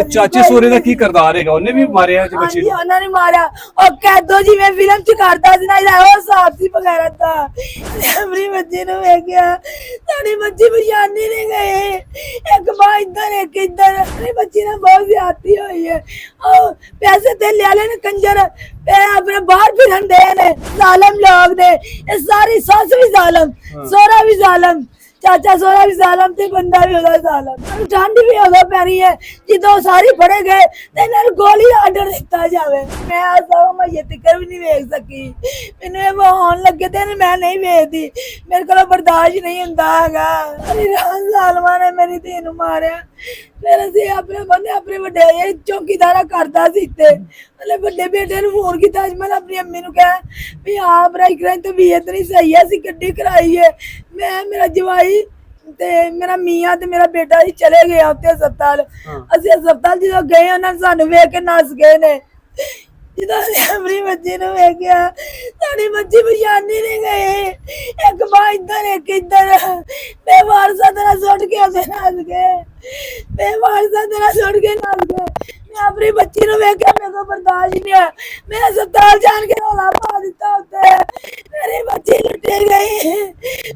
ਚਾਚੇ ਸੋਰੇ ਦਾ ਕੀ ਕਰਦਾਰ ਹੈਗਾ? ਉਹਨੇ ਵੀ ਮਾਰਿਆ ਜੀ ਬੱਚੇ ਨੂੰ? ਉਹਨਾਂ ਨੇ ਮਾਰਿਆ ਉਹ ਕੈਦੋ ਜਿਵੇਂ ਫਿਲਮ ਚ ਕਰਦਾ ਸੀ ਨਾ, ਇਹਦਾ ਉਹ ਹਿਸਾਬ ਸੀ ਵਗੈਰਾ ਦਾ। ਆਪਣੀ ਬੱਚੀ ਨੂੰ ਵੇਖਿਆ, ਸਾਡੀ ਬੱਚੀ ਪਛਾਣੀ ਨਹੀਂ ਗਈ, ਇੱਕ ਬਾਹ ਇੱਧਰ ਇੱਕ ਇੱਧਰ। ਆਪਣੀ ਬੱਚੀ ਨਾਲ ਬਹੁਤ ਜ਼ਿਆਦਤੀ ਹੋਈ ਹੈ। ਉਹ ਪੈਸੇ ਤੇ ਲਿਆ ਲੈਣ ਕੰਜਰ ਆਪਣੇ ਬਾਹਰ ਫਿਰਨ ਦੇ ਨੇ, ਜ਼ਾਲਮ ਲੋਕ ਨੇ ਇਹ ਸਾਰੀ। ਸੱਸ ਵੀ ਜ਼ਾਲਮ, ਸੋਹਰਾ ਵੀ ਜ਼ਾਲਮ, ਚਾਚਾ ਸੋਹਰਾ ਵੀ ਜ਼ਾਲਮ ਤੇ ਬੰਦਾ ਵੀ ਉਹਦਾ ਜ਼ਾਲਮ। ਠੰਡ ਵੀ ਉਦੋਂ ਪੈ ਰਹੀ ਹੈ ਜਦੋਂ ਸਾਰੇ ਫੜੇ ਗਏ ਤੇ ਇਹਨਾਂ ਨੂੰ ਗੋਲੀ ਦਾ ਆਰਡਰ ਦਿੱਤਾ ਜਾਵੇ। ਮੈਂ ਆ ਸਭ ਮੈਂ ਤਿੱਕਰ ਵੀ ਨਹੀਂ ਵੇਖ ਸਕੀ, ਮੈਨੂੰ ਇਹ ਹੋਣ ਲੱਗੇ ਤੇ ਮੈਂ ਨਹੀਂ ਵੇਖਦੀ, ਮੇਰੇ ਕੋਲ ਬਰਦਾਸ਼ਤ ਨਹੀਂ ਹੁੰਦਾ ਹੈਗਾ। ਜ਼ਾਲਮਾਂ ਨੇ ਮੇਰੀ ਧੀ ਨੂੰ ਮਾਰਿਆ। ਫਿਰ ਅਸੀਂ ਆਪਣੇ ਬੰਦੇ ਆਪਣੇ ਵੱਡੇ ਚੌਕੀਦਾਰਾ ਕਰਦਾ ਸੀ ਤੇ ਮਤਲਬ ਵੱਡੇ ਬੇਟੇ ਨੂੰ ਫੋਨ ਕੀਤਾ। ਅੱਜ ਮੈਂ ਆਪਣੀ ਅੰਮੀ ਨੂੰ ਕਿਹਾ ਵੀ ਆਹ ਬਰਾਈ ਕਰਾਈ ਤਬੀਅਤ ਨਹੀਂ ਸਹੀ ਹੈ, ਅਸੀਂ ਗੱਡੀ ਕਰਾਈ ਹੈ। ਮੈਂ ਮੇਰਾ ਜਵਾਈ ਤੇ ਮੇਰਾ ਮੀਆਂ ਤੇ ਮੇਰਾ ਬੇਟਾ ਹੀ ਚਲੇ ਗਏ ਉੱਥੇ ਹਸਪਤਾਲ। ਅਸੀਂ ਹਸਪਤਾਲ ਜਦੋਂ ਗਏ ਉਹਨਾਂ ਨੇ ਸਾਨੂੰ ਵੇਖ ਕੇ ਨੱਸ ਗਏ ਨੇ। ਜਦੋਂ ਆਪਣੀ ਬੱਚੀ ਨੂੰ ਵੇਖਿਆ, ਸਾਡੀ ਬੱਚੀ ਪਛਾਣੀ ਨਹੀਂ ਗਈ, ਇੱਕ ਬਾਹ ਇੱਧਰ ਇੱਕ ਇੱਧਰ। ਬੇਵਾਰਸਾ ਤਰ੍ਹਾਂ ਸੁੱਟ ਕੇ ਉਹਦੇ ਨੱਸ ਗਏ, ਬੇਵਾਰਸਾ ਤਰ੍ਹਾਂ ਸੁੱਟ ਕੇ ਨੱਸ ਗਏ। ਮੈਂ ਆਪਣੀ ਬੱਚੀ ਨੂੰ ਵੇਖਿਆ, ਮੇਰੇ ਕੋਲ ਬਰਦਾਸ਼ਤ ਨਹੀਂ ਹੋਇਆ, ਮੈਂ ਹਸਪਤਾਲ ਜਾਣ ਕੇ ਰੌਲਾ ਪਾ ਦਿੱਤਾ ਉੱਤੇ। ਮੇਰੀ ਬੱਚੀ ਲੁੱਟੀ ਗਈ,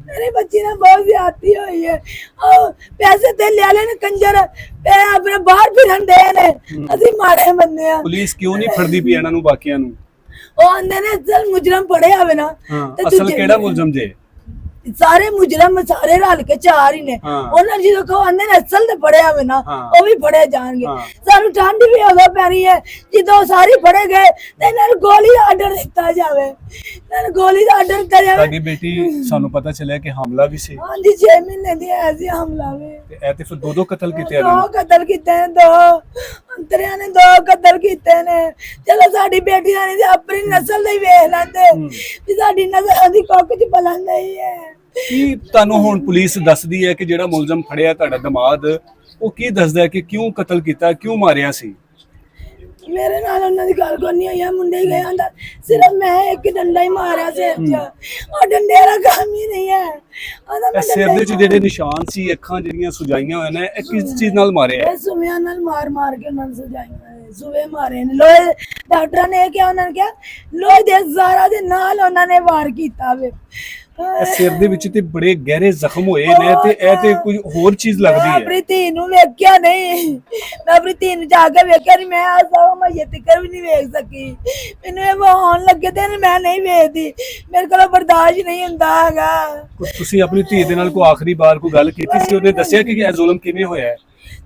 ਮੇਰੀ ਬੱਚੀ ਨਾਲ ਬਹੁਤ ਜ਼ਿਆਦਤੀ ਹੋਈ ਹੈ। ਉਹ ਪੈਸੇ ਤੇ ਲਿਆ ਲੈਣ ਕੰਜਰ ਆਪਣੇ ਬਾਹਰ ਫਿਰਨ ਦੇ ਨੇ, ਅਸੀਂ ਮਾੜੇ ਬੰਦੇ ਆ। ਪੁਲਿਸ ਕਿਉਂ ਨਹੀਂ ਫੜਦੀ ਪਈ ਇਹਨਾਂ ਨੂੰ ਬਾਕੀਆਂ ਨੂੰ? ਉਹ ਆਂਦੇ ਨੇ ਅਸਲ ਮੁਜਰਮ ਫੜਿਆ ਹੋਵੇ ਨਾ। ਅਸਲ ਕਿਹੜਾ ਮੁਲਜ਼ਮ ਜੇ? ਸਾਰੇ ਮੁਜਰਮ ਸਾਰੇ ਰਲ ਕੇ ਚਾਰ ਹੀ ਨੇ। ਉਹਨਾਂ ਜਦੋਂ ਕਹੋ ਆਂਦੇ ਨੇ ਅਸਲ ਤੇ ਫੜਿਆ ਹੋਵੇ ਨਾ, ਉਹ ਵੀ ਫੜੇ ਜਾਣਗੇ। ਸਾਨੂੰ ਠੰਡ ਵੀ ਉਦੋਂ ਪੈ ਰਹੀ ਹੈ ਜਦੋਂ ਸਾਰੇ ਫੜੇ ਗਏ ਤੇ ਇਹਨਾਂ ਨੂੰ ਗੋਲੀ ਦਾ ਆਰਡਰ ਦਿੱਤਾ ਜਾਵੇ, ਇਹਨਾਂ ਨੂੰ ਗੋਲੀ ਦਾ ਆਰਡਰ ਦਿੱਤਾ ਜਾਵੇ। ਸਾਡੀ ਬੇਟੀ ਸਾਨੂੰ ਪਤਾ ਚੱਲਿਆ ਕਿ ਹਮਲਾ ਵੀ ਸੀ। ਹਾਂਜੀ 6 ਮਹੀਨੇ ਦੀ ਹੈ ਸੀ ਹਮਲਾ ਵੀ। ਤੇ ਇਹ ਤੇ ਫਿਰ ਦੋ ਕਤਲ ਕੀਤੇ ਦੋ ਕਤਲ ਕੀਤੇ ਨੇ, ਦੋ ਅੰਤਰਿਆਂ ਨੇ ਦੋ ਕਤਲ ਕੀਤੇ ਨੇ। ਚਲੋ ਸਾਡੀ ਬੇਟੀ ਦਾ ਨਹੀਂ ਆਪਣੀ ਨਸਲ ਦਾ ਹੀ ਵੇਖ ਲੈਂਦੇ ਵੀ ਸਾਡੀ ਨਸਲ ਦੀ ਕੁੱਖ ਚ ਬਲਨ ਨਹੀਂ ਹੈ। ਕੀ ਤੁਹਾਨੂੰ ਹੁਣ ਪੁਲਿਸ ਦੱਸਦੀ ਹੈ ਕਿ ਜਿਹੜਾ ਮੁਲਜ਼ਮ ਫੜਿਆ ਤੁਹਾਡਾ ਦਮਾਦ, ਉਹ ਕੀ ਦੱਸਦਾ ਹੈ ਕਿ ਕਿਉਂ ਕਤਲ ਕੀਤਾ, ਕਿਉਂ ਮਾਰਿਆ ਸੀ? ਮੇਰੇ ਨਾਲ ਉਹਨਾਂ ਦੀ ਗੱਲ ਕੋਈ ਨਹੀਂ ਹੋਈ। ਮੁੰਡੇ ਗਏ ਅੰਦਰ, ਸਿਰਫ ਮੈਂ ਇੱਕ ਡੰਡਾ ਹੀ ਮਾਰਿਆ ਸਿਰ 'ਚ। ਉਹ ਡੰਡੇ ਦਾ ਕੰਮ ਹੀ ਨਹੀਂ ਹੈ। ਸਿਰ ਦੇ ਜਿਹੜੇ ਨਿਸ਼ਾਨ ਸੀ, ਅੱਖਾਂ ਜਿਹੜੀਆਂ ਸੁਜਾਈਆਂ ਹੋਈਆਂ ਨੇ, ਇਹ ਕਿਸ ਚੀਜ਼ ਨਾਲ ਮਾਰਿਆ? ਇਹ ਸੁਮਿਆਂ ਨਾਲ ਮਾਰ ਮਾਰ ਕੇ ਉਹਨਾਂ ਨੂੰ ਸੁਜਾਈਆਂ, ਸੁਵੇ ਮਾਰੇ ਨੇ। ਲੋਹੇ ਡਾਕਟਰਾਂ ਨੇ ਕਿਹਾ, ਉਹਨਾਂ ਨੇ ਕਿਹਾ ਲੋਹੇ ਦੇ ਜ਼ਾਰਾ ਦੇ ਨਾਲ ਉਹਨਾਂ ਨੇ ਵਾਰ ਕੀਤਾ ਵੇ। ਸਿਰ ਦੇ ਵਿੱਚ ਤੇ ਬੜੇ ਗਹਿਰੇ ਜ਼ਖਮ ਹੋਏ ਨੇ ਤੇ ਇਹ ਤੇ ਕੋਈ ਹੋਰ ਚੀਜ਼ ਲੱਗਦੀ ਹੈ। ਆਪਣੀ ਧੀ ਨੂੰ ਵੇਖਿਆ ਨਹੀਂ, ਮੈਂ ਆਪਣੀ ਧੀ ਨੂੰ ਜਾ ਕੇ ਵੇਖਿਆ ਨਹੀਂ। ਮੈਂ ਆ ਸਭ ਮੈਂ ਤਿੱਕਰ ਵੀ ਨਹੀਂ ਵੇਖ ਸਕੀ, ਮੈਨੂੰ ਇਹ ਹੋਣ ਲੱਗੇ ਤੇ ਮੈਂ ਨਹੀਂ ਵੇਖਦੀ, ਮੇਰੇ ਕੋਲ ਬਰਦਾਸ਼ਤ ਨਹੀਂ ਹੁੰਦਾ ਹੈਗਾ। ਤੁਸੀਂ ਆਪਣੀ ਧੀ ਦੇ ਨਾਲ ਕੋਈ ਆਖਰੀ ਵਾਰ ਕੋਈ ਗੱਲ ਕੀਤੀ ਸੀ? ਉਹਨੇ ਦੱਸਿਆ ਕਿ ਇਹ ਜ਼ੁਲਮ ਕਿਵੇਂ ਹੋਇਆ ਹੈ?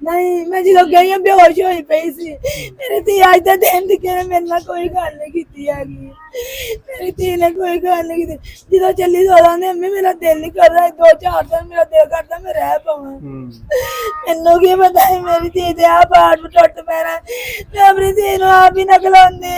ਨਹੀਂ, ਮੈਂ ਜਦੋਂ ਗਈ ਹਾਂ ਬੇਹੋਸ਼ ਹੋਈ ਪਈ ਸੀ। ਮੇਰੀ ਧੀ ਅੱਜ ਦਾ ਦਿਨ ਦੀ ਮੇਰੇ ਨਾਲ ਕੋਈ ਗੱਲ ਨਹੀਂ ਕੀਤੀ ਹੈਗੀ, ਮੇਰੀ ਧੀ ਨੇ ਕੋਈ ਗੱਲ ਨਹੀਂ ਕੀਤੀ। ਜਦੋਂ ਚੱਲੀ ਸੋਲਾਂ ਨੇ ਅੰਮੀ ਮੇਰਾ ਦਿਲ ਨਹੀਂ ਕਰਦਾ, 2-4 ਦਿਨ ਮੇਰਾ ਦਿਲ ਕਰਦਾ ਮੈਂ ਰਹਿ ਪਾਵਾਂ। ਮੈਨੂੰ ਕੀ ਪਤਾ ਹੈ ਮੇਰੀ ਧੀ ਦੇ ਆ ਬਾਟ ਟੁੱਟ ਪੈਣਾ, ਮੈਂ ਆਪਣੀ ਧੀ ਨੂੰ ਆਪ ਹੀ ਨਾ ਖਿਲਾਉਂਦੀ।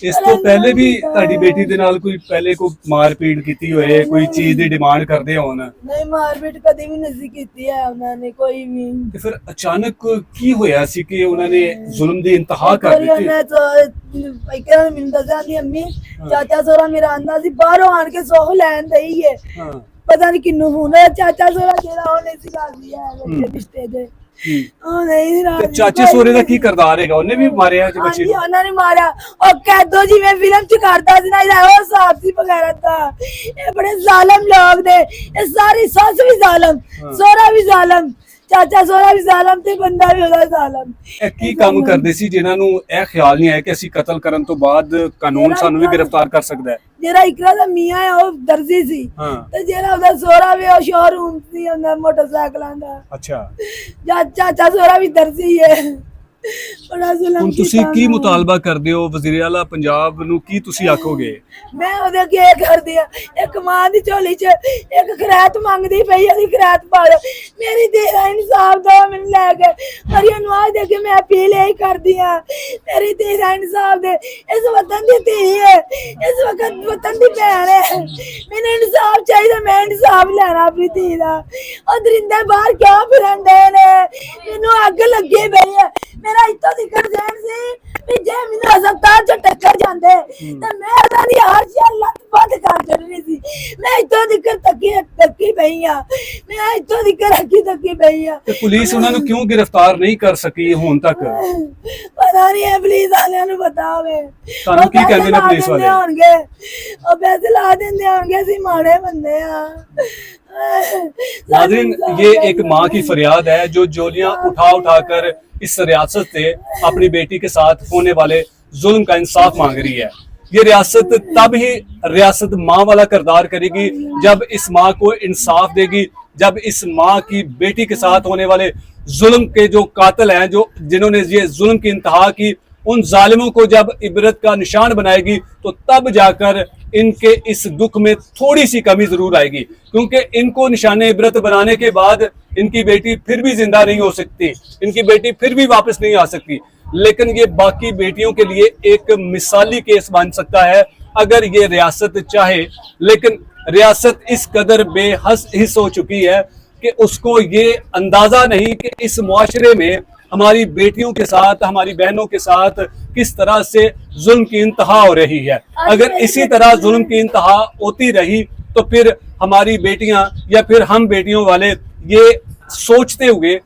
ਇਸ ਤੋਂ ਪਹਿਲੇ ਵੀ ਤੁਹਾਡੀ ਬੇਟੀ ਦੇ ਨਾਲ ਕੋਈ ਪਹਿਲੇ ਕੋਈ ਮਾਰਪੀਟ ਕੀਤੀ ਹੋਏ, ਕੋਈ ਚੀਜ਼ ਦੀ ਡਿਮਾਂਡ ਕਰਦੇ ਹੋਣ? ਨਹੀਂ, ਮਾਰਪੀਟ ਕਦੀ ਵੀ ਨਹੀਂ ਕੀਤੀ ਹੈ ਉਹਨਾਂ ਨੇ ਕੋਈ ਵੀ। ਤੇ ਫਿਰ ਅਚਾਨਕ ਕੀ ਹੋਇਆ ਸੀ ਕਿ ਉਹਨਾਂ ਨੇ ਜ਼ੁਲਮ ਦੀ ਇੰਤਹਾ ਕਰ ਦਿੱਤੀ? ਮੈਨੂੰ ਦੱਸਿਆ ਦੀ ਅੰਮੀ ਚਾਚਾ ਸੋਹਰਾ ਮੇਰਾ ਆਂਦਾ ਸੀ ਬਾਹਰੋਂ ਆਣ ਕੇ ਸੋਹ ਲੈਣ ਦਈ ਹੈ। ਪਤਾ ਨਹੀਂ ਕਿੰਨੂੰ ਫੋਨ ਹੋਇਆ, ਚਾਚਾ ਸੋਹਰਾ ਜਿਹੜਾ ਉਹ ਨਹੀਂ ਸੀ ਰਾਜ਼ੀ ਹੈ ਰਿਸ਼ਤੇ ਦੇ। ਉਹ ਨਹੀਂ ਰਾਜ਼ੀ। ਚਾਚੇ ਸੋਹਰੇ ਦਾ ਕੀ ਕਰਦਾਰ ਹੈਗਾ? ਉਹਨੇ ਵੀ ਮਾਰਿਆ ਜੀ ਬੱਚੇ ਨੂੰ? ਉਹਨਾਂ ਨੇ ਮਾਰਿਆ ਉਹ ਕੈਦੋ ਜਿਵੇਂ ਫਿਲਮ ਚ ਕਰਦਾ ਸੀ ਨਾ, ਇਹਦਾ ਉਹ ਹਿਸਾਬ ਸੀ ਵਗੈਰਾ ਦਾ। ਇਹ ਬੜੇ ਜ਼ਾਲਮ ਲੋਕ ਨੇ, ਇਹ ਸਾਰੀ। ਸੱਸ ਵੀ ਜ਼ਾਲਮ, ਸੋਹਰਾ ਵੀ ਜ਼ਾਲਮ, ਚਾਚਾ ਸੋਹਰਾ ਵੀ ਜ਼ਾਲਮ ਤੇ ਬੰਦਾ ਵੀ ਉਹਦਾ ਜ਼ਾਲਮ। ਇਹ ਕੀ ਕੰਮ ਕਰਦੇ ਸੀ ਜਿਨ੍ਹਾਂ ਨੂੰ ਇਹ ਖਿਆਲ ਨਹੀਂ ਆਇਆ ਕਿ ਅਸੀਂ ਕਤਲ ਕਰਨ ਤੋਂ ਬਾਅਦ ਕਾਨੂੰਨ ਸਾਨੂੰ ਵੀ ਗ੍ਰਿਫਤਾਰ ਕਰ ਸਕਦਾ ਹੈ? ਜਿਹੜਾ ਇਕਰਾ ਦਾ ਮੀਆਂ ਹੈ ਉਹ ਦਰਜੀ ਸੀ, ਤੇ ਜਿਹੜਾ ਉਹਦਾ ਸੋਹਰਾ ਵੀ ਉਹ ਸ਼ੋਰੂਮ ਸੀ ਉਹਨਾਂ ਮੋਟਰਸਾਈਕਲਾਂ ਦਾ। ਅੱਛਾ, ਚਾਚਾ ਸੋਹਰਾ ਵੀ ਦਰਜੀ ਹੈ। ਬੜਾ ਜ਼ੁਲਮ। ਹੁਣ ਤੁਸੀਂ ਕੀ ਮੁਤਾਲਬਾ ਕਰਦੇ ਹੋ ਵਜ਼ੀਰ ਆਲਾ ਪੰਜਾਬ ਨੂੰ? ਕੀ ਤੁਸੀਂ ਆਖੋਗੇ? ਮੈਂ ਉਹਦੇ ਕੀ ਕਰਦੀ ਆ, ਇੱਕ ਮਾਂ ਦੀ ਝੋਲੀ ਚ ਇੱਕ ਖਰਾਤ ਮੰਗਦੀ ਪਈ, ਉਹਦੀ ਖਰਾਤ ਪਾ ਦੋ। ਮੇਰੀ ਧੀ ਦਾ ਇਨਸਾਫ ਦੋ ਮੈਨੂੰ ਲੈ ਕੇ। ਹਰੀਆਂ ਨੂੰ ਆ ਦੇ ਕੇ ਮੈਂ ਅਪੀਲ ਹੀ ਕਰਦੀ ਆ, ਮੇਰੀ ਧੀ ਦਾ ਇਨਸਾਫ ਦੇ। ਇਸ ਵਤਨ ਦੀ ਧੀ ਹੈ, ਇਸ ਵਕਤ ਵਤਨ ਦੀ ਭੈਣ ਹੈ, ਮੈਨੂੰ ਇਨਸਾਫ ਚਾਹੀਦਾ। ਮੈਂ ਇਨਸਾਫ ਲੈਣਾ ਆਪਣੀ ਧੀ ਦਾ। ਉਹ ਦਰਿੰਦੇ ਬਾਹਰ ਕਿਉਂ ਫਿਰਨ ਦੇ ਨੇ? ਮੈਨੂੰ ਅੱਗ ਲੱਗੀ ਪਈ ਹੈ। ਮੇਰਾ ਇੱਥੋਂ ਦੀ ਕਰਜ਼ਨ ਸੀ ਵੀ ਜੇ ਮੈਨੂੰ ਹਸਪਤਾਲ ਚ ਟੱਕਰ ਜਾਂਦੇ ਤੇ ਮੈਂ ਉਹਨਾਂ ਦੀ ਹਰ ਚੀਜ਼ ਲੱਤ ਬੰਦ ਕਰ ਦੇਣੀ ਸੀ। ਮੈਂ ਇੱਥੋਂ ਦੀ ਧੱਕੇ थकी पई आ, मैं इत्थों तक थकी पई आ। ਤੇ ਪੁਲਿਸ ਉਹਨਾਂ ਨੂੰ ਕਿਉਂ ਗ੍ਰਿਫਤਾਰ ਨਹੀਂ ਕਰ ਸਕੀ ਹੁਣ ਤੱਕ? पता नहीं है पुलिस वाले नु पता होवे। ਤੁਹਾਨੂੰ ਕੀ ਕਹਿੰਦੇ ਨੇ ਪੁਲਿਸ ਵਾਲੇ? होणगे ओ पैसे ला देंदे होणगे, ਅਸੀਂ माड़े बंदे आ। नाज़रीन, ये एक माँ की फरियाद है जो जोलियां उठा उठा कर इस रियासत से अपनी बेटी के साथ होने वाले जुल्म का इंसाफ मांग रही है। ये रियासत तब ही रियासत माँ वाला किरदार करेगी जब इस माँ को इंसाफ देगी, जब इस माँ की बेटी के साथ होने वाले जुल्म के जो कातिल हैं, जो जिन्होंने ये जुल्म की इंतहा की, उन जालिमों को जब इबरत का निशान बनाएगी तो तब जाकर इनके इस दुख में थोड़ी सी कमी जरूर आएगी, क्योंकि इनको निशाने इबरत बनाने के बाद इनकी बेटी फिर भी जिंदा नहीं हो सकती, इनकी बेटी फिर भी वापस नहीं आ सकती। लेकिन ये बाकी बेटियों के लिए एक मिसाली केस बन सकता है अगर ये रियासत चाहे। लेकिन रियासत इस कदर बेहस हिस्स हो चुकी है कि उसको ये अंदाजा नहीं कि इस मुआशरे में हमारी बेटियों के साथ, हमारी बहनों के साथ किस तरह से जुल्म की इंतहा हो रही है। अगर इसी तरह जुल्म की इंतहा होती रही तो फिर हमारी बेटियां या फिर हम बेटियों वाले ये सोचते हुए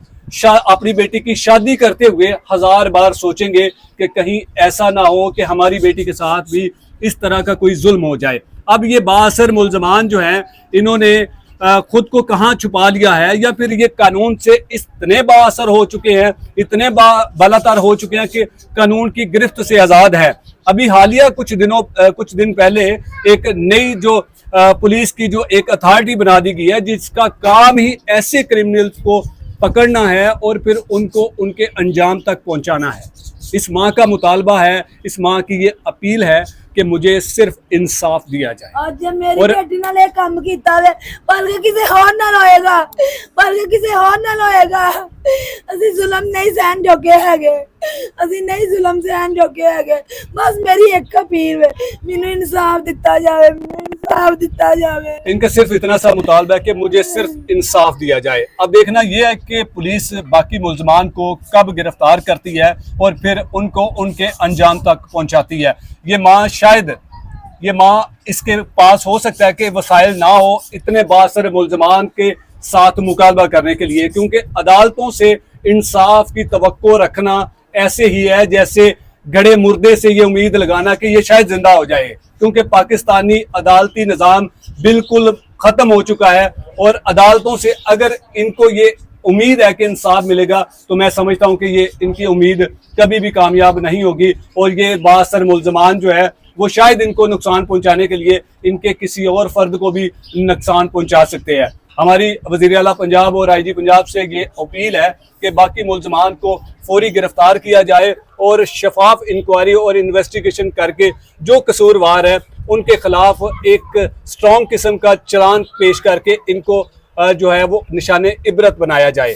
अपनी बेटी की शादी करते हुए 1000 बार सोचेंगे कि कहीं ऐसा ना हो कि हमारी बेटी के साथ भी इस तरह का कोई जुल्म हो जाए। अब ये बाअसर मुल्ज़मान जो हैं, इन्होंने खुद को कहाँ छुपा लिया है, या फिर ये कानून से इतने बाअसर हो चुके हैं, इतने बालातर हो चुके हैं कि कानून की गिरफ्त से आज़ाद है। अभी हालिया कुछ दिन पहले एक नई जो पुलिस की जो एक अथॉरिटी बना दी गई है, जिसका काम ही ऐसे क्रिमिनल्स को पकड़ना है और फिर उनको उनके अंजाम तक पहुंचाना है। इस माँ का मुतालबा है, इस माँ की ये अपील है कि मुझे सिर्फ इंसाफ दिया जाए। आज जब मेरी बेटी नाल एक काम कीता वे, बल्कि किसी होर नाल होएगा, बल्कि किसी होर नाल होएगा। ਅਸੀਂ ਜ਼ੁਲਮ नहीं सहन जोगे हैगे, ਅਸੀਂ नहीं ਜ਼ੁਲਮ सहन जोगे हैगे। बस मेरी एक अपील है, मैनू इंसाफ दिता जावे, मैनू इंसाफ दिता जावे। इनका सिर्फ इतना सा मुतालबा है कि मुझे सिर्फ इंसाफ दिया जाए। अब देखना यह है कि पुलिस बाकी मुल्ज़मान को कब गिरफ्तार करती है और फिर उनको उनके अंजाम तक पहुंचाती है। ये माँ शायद ये माँ इसके पास हो सकता है कि वसाइल ना हो इतने बाअसर मुल्ज़मान के साथ मुकाबला करने के लिए, क्योंकि अदालतों से इंसाफ की तवक्को रखना ऐसे ही है जैसे गड़े मुर्दे से ये उम्मीद लगाना कि ये शायद जिंदा हो जाए, क्योंकि पाकिस्तानी अदालती निज़ाम बिल्कुल ख़त्म हो चुका है। और अदालतों से अगर इनको ये उम्मीद है कि इंसाफ मिलेगा तो मैं समझता हूँ कि ये इनकी उम्मीद कभी भी कामयाब नहीं होगी। और ये बाअसर मुल्ज़मान जो है वो शायद इनको नुकसान पहुँचाने के लिए इनके किसी और फर्द को भी नुकसान पहुँचा सकते हैं। हमारी वज़ीर आला पंजाब और IG पंजाब से ये अपील है कि बाकी मुल्ज़मान को फौरी गिरफ्तार किया जाए और शफाफ इंक्वायरी और इन्वेस्टिगेशन करके जो कसूरवार है उनके खिलाफ एक स्ट्रॉन्ग किस्म का चलान पेश करके इनको जो है वो निशाने इबरत बनाया जाए।